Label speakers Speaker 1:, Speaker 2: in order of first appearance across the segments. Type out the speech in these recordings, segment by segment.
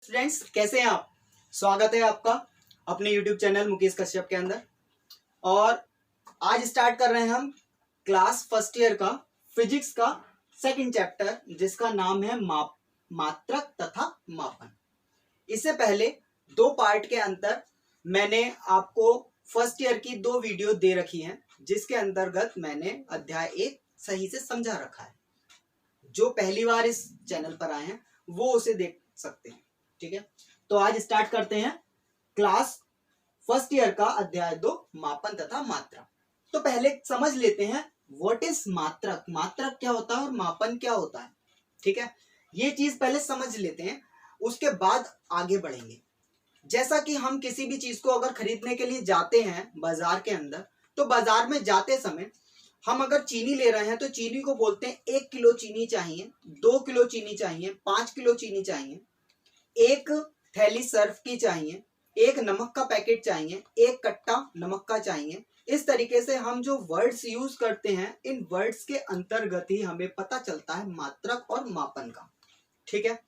Speaker 1: Students, कैसे हैं आप। स्वागत है आपका अपने YouTube चैनल मुकेश कश्यप के अंदर। और आज स्टार्ट कर रहे हैं हम क्लास फर्स्ट ईयर का फिजिक्स का सेकंड चैप्टर, जिसका नाम है मात्रक तथा मापन। इससे पहले दो पार्ट के अंतर मैंने आपको फर्स्ट ईयर की दो वीडियो दे रखी हैं, जिसके अंतर्गत मैंने अध्याय 1 सही से समझा रखा है। जो पहली बार इस चैनल पर आए हैं वो उसे देख सकते हैं। ठीक है, तो आज स्टार्ट करते हैं क्लास फर्स्ट ईयर का अध्याय 2 मापन तथा मात्रा। तो पहले समझ लेते हैं व्हाट इज मात्रक। मात्रक क्या होता है और मापन क्या होता है। ठीक है, ये चीज पहले समझ लेते हैं, उसके बाद आगे बढ़ेंगे। जैसा कि हम किसी भी चीज को अगर खरीदने के लिए जाते हैं बाजार के अंदर, तो बाजार में जाते समय हम अगर चीनी ले रहे हैं तो चीनी को बोलते हैं 1 किलो चीनी चाहिए, 2 किलो चीनी चाहिए, 5 किलो चीनी चाहिए, एक थैली सर्फ की चाहिए, एक नमक का पैकेट चाहिए, एक कट्टा नमक का चाहिए। इस तरीके से हम जो वर्ड्स यूज करते हैं, इन वर्ड्स के अंतर्गत ही हमें पता चलता है मात्रक और मापन का। ठीक है,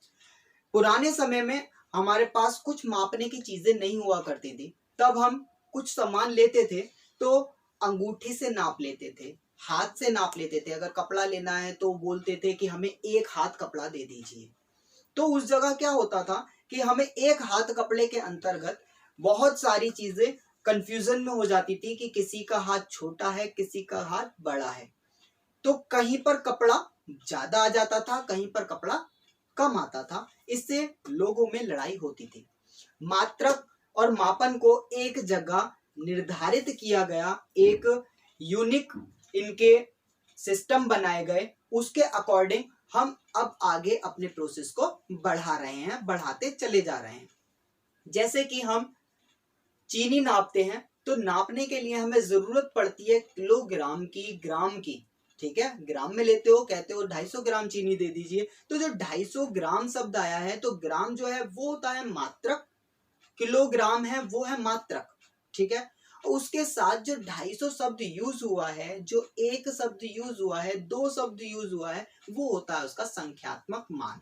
Speaker 1: पुराने समय में हमारे पास कुछ मापने की चीजें नहीं हुआ करती थी, तब हम कुछ सामान लेते थे तो अंगूठे से नाप लेते थे, हाथ से नाप लेते थे। अगर कपड़ा लेना है तो बोलते थे कि हमें एक हाथ कपड़ा दे दीजिए। तो उस जगह क्या होता था कि हमें एक हाथ कपड़े के अंतर्गत बहुत सारी चीजें कंफ्यूजन में हो जाती थी कि किसी का हाथ छोटा है, किसी का हाथ बड़ा है। तो कहीं पर कपड़ा ज्यादा आ जाता था, कहीं पर कपड़ा कम आता था। इससे लोगों में लड़ाई होती थी। मात्रक और मापन को एक जगह निर्धारित किया गया, एक यूनिक इनके सिस्टम बनाए गए, उसके अकॉर्डिंग हम अब आगे अपने प्रोसेस को बढ़ा रहे हैं, बढ़ाते चले जा रहे हैं। जैसे कि हम चीनी नापते हैं तो नापने के लिए हमें जरूरत पड़ती है किलोग्राम की, ग्राम की। ठीक है, ग्राम में लेते हो, कहते हो 250 ग्राम चीनी दे दीजिए, तो जो 250 ग्राम शब्द आया है तो ग्राम जो है वो होता है मात्रक, किलोग्राम है वो है मात्रक। ठीक है, उसके साथ जो 250 शब्द यूज हुआ है, जो एक शब्द यूज हुआ है, 2 शब्द यूज हुआ है, वो होता है उसका संख्यात्मक मान।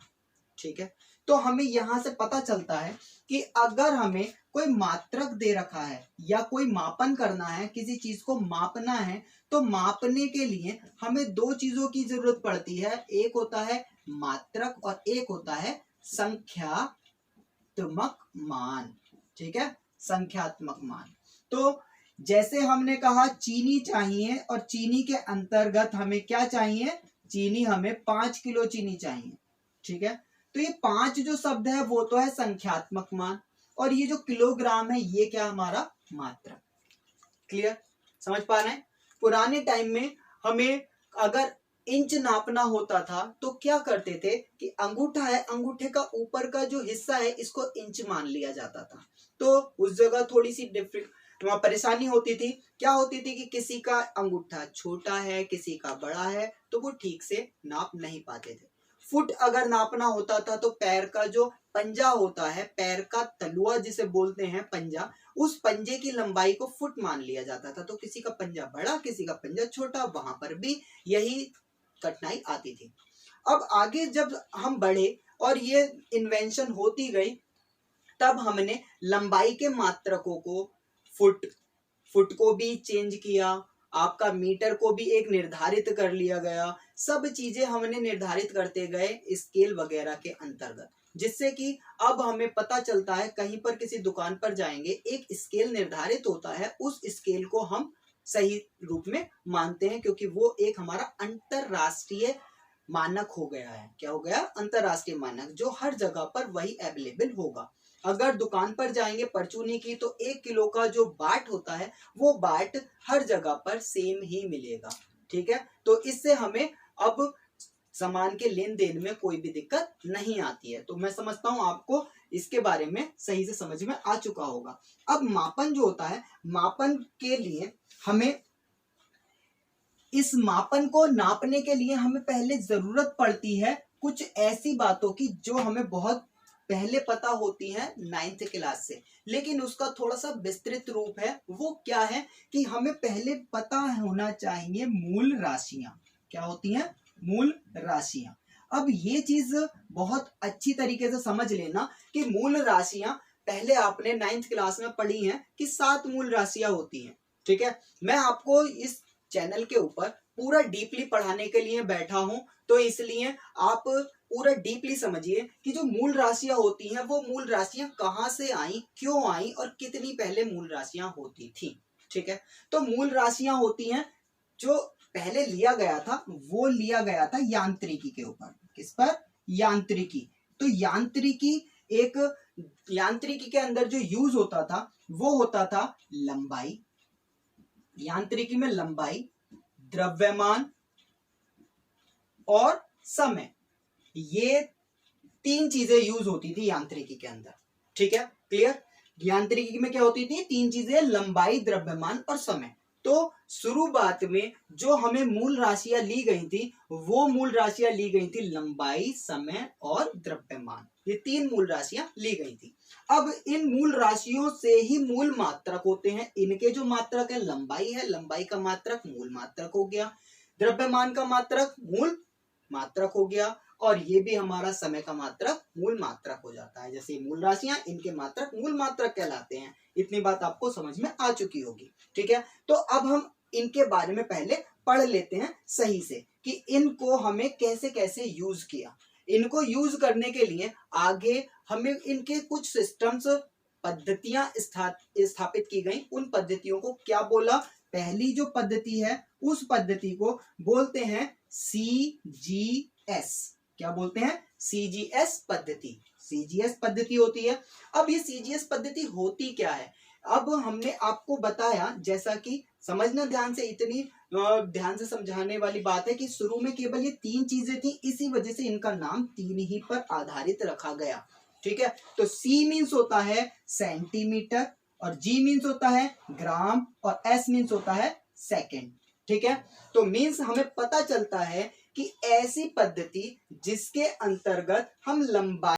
Speaker 1: ठीक है, तो हमें यहां से पता चलता है कि अगर हमें कोई मात्रक दे रखा है या कोई मापन करना है, किसी चीज को मापना है, तो मापने के लिए हमें दो चीजों की जरूरत पड़ती है। एक होता है मात्रक और एक होता है संख्यात्मक मान। ठीक है, संख्यात्मक मान। तो जैसे हमने कहा चीनी चाहिए, और चीनी के अंतर्गत हमें क्या चाहिए, चीनी हमें 5 किलो चीनी चाहिए। ठीक है, तो ये 5 जो शब्द है वो तो है संख्यात्मक मान, और ये जो किलोग्राम है ये क्या हमारा मात्रक। क्लियर, समझ पा रहे हैं। पुराने टाइम में हमें अगर इंच नापना होता था तो क्या करते थे कि अंगूठा है, अंगूठे का ऊपर का जो हिस्सा है इसको इंच मान लिया जाता था। तो उस जगह थोड़ी सी परेशानी होती थी। क्या होती थी कि किसी का अंगूठा छोटा है, किसी का बड़ा है, तो वो ठीक से नाप नहीं पाते थे। फुट अगर नापना होता था तो पैर का जो पंजा होता है, पैर का तलुआ जिसे बोलते हैं पंजा, उस पंजे की लंबाई को फुट मान लिया जाता था। तो किसी का पंजा बड़ा, किसी का पंजा छोटा, वहां पर भी यही कठिनाई आती थी। अब आगे जब हम बढ़े और ये इन्वेंशन होती गई, तब हमने लंबाई के मात्रकों को फुट को भी चेंज किया, आपका मीटर को भी एक निर्धारित कर लिया गया। सब चीजें हमने निर्धारित करते गए स्केल वगैरह के अंतर्गत, जिससे कि अब हमें पता चलता है कहीं पर किसी दुकान पर जाएंगे, एक स्केल निर्धारित होता है, उस स्केल को हम सही रूप में मानते हैं, क्योंकि वो एक हमारा अंतरराष्ट्रीय मानक हो गया है। क्या हो गया, अंतरराष्ट्रीय मानक, जो हर जगह पर वही अवेलेबल होगा। अगर दुकान पर जाएंगे परचूनी की, तो 1 किलो का जो बाट होता है वो बाट हर जगह पर सेम ही मिलेगा। ठीक है, तो इससे हमें अब सामान के लेन देन में कोई भी दिक्कत नहीं आती है। तो मैं समझता हूं आपको इसके बारे में सही से समझ में आ चुका होगा। अब मापन जो होता है, मापन के लिए हमें, इस मापन को नापने के लिए हमें पहले जरूरत पड़ती है कुछ ऐसी बातों की जो हमें बहुत पहले पता होती है 9th क्लास से, लेकिन उसका थोड़ा सा विस्तृत रूप है। वो क्या है कि हमें पहले पता होना चाहिए मूल राशियां। क्या होती हैं, मूल राशियां। अब ये चीज बहुत अच्छी तरीके से समझ लेना कि मूल राशियां पहले आपने 9th क्लास में पढ़ी हैं कि 7 मूल राशियां होती हैं। ठीक है, मैं आपको इस चैनल के ऊपर पूरा डीपली पढ़ाने के लिए बैठा हूं, तो इसलिए आप पूरा डीपली समझिए कि जो मूल राशियां होती हैं वो मूल राशियां कहां से आई, क्यों आई और कितनी पहले मूल राशियां होती थी। ठीक है, तो मूल राशियां होती हैं, जो पहले लिया गया था वो लिया गया था यांत्रिकी के ऊपर। किस पर? यांत्रिकी। तो यांत्रिकी के अंदर जो यूज होता था वो होता था लंबाई। यांत्रिकी में लंबाई, द्रव्यमान और समय, ये 3 चीजें यूज होती थी यांत्रिकी के अंदर। ठीक है, क्लियर? यांत्रिकी में क्या होती थी? 3 चीजें, लंबाई, द्रव्यमान और समय। तो शुरुआत में जो हमें मूल राशियां ली गई थी वो मूल राशियां ली गई थी लंबाई, समय और द्रव्यमान। ये 3 मूल राशियां ली गई थी। अब इन मूल राशियों से ही मूल मात्रक होते हैं। इनके जो मात्रक है, लंबाई है, लंबाई का मात्रक मूल मात्रक हो गया, द्रव्यमान का मात्रक मूल मात्रक हो गया, और ये भी हमारा समय का मात्रक मूल मात्रक हो जाता है। जैसे मूल राशियां, इनके मात्रक मूल मात्रक कहलाते हैं। इतनी बात आपको समझ में आ चुकी होगी। ठीक है, तो अब हम इनके बारे में पहले पढ़ लेते हैं सही से कि इनको हमें कैसे कैसे यूज किया। इनको यूज करने के लिए आगे हमें इनके कुछ सिस्टम्स, पद्धतियां स्थापित की गई। उन पद्धतियों को क्या बोला? पहली जो पद्धति है उस पद्धति को बोलते हैं CGS। क्या बोलते हैं? CGS पद्धति। CGS पद्धति होती है। अब ये CGS पद्धति होती क्या है? अब हमने आपको बताया, जैसा कि समझना ध्यान से, इतनी ध्यान से समझाने वाली बात है कि शुरू में केवल ये 3 चीजें थी, इसी वजह से इनका नाम 3 ही पर आधारित रखा गया। ठीक है, तो C मीन्स होता है सेंटीमीटर, और G मीन्स होता है ग्राम, और S मीन्स होता है सेकेंड। ठीक है, तो मीन्स हमें पता चलता है कि ऐसी पद्धति जिसके अंतर्गत हम लंबाई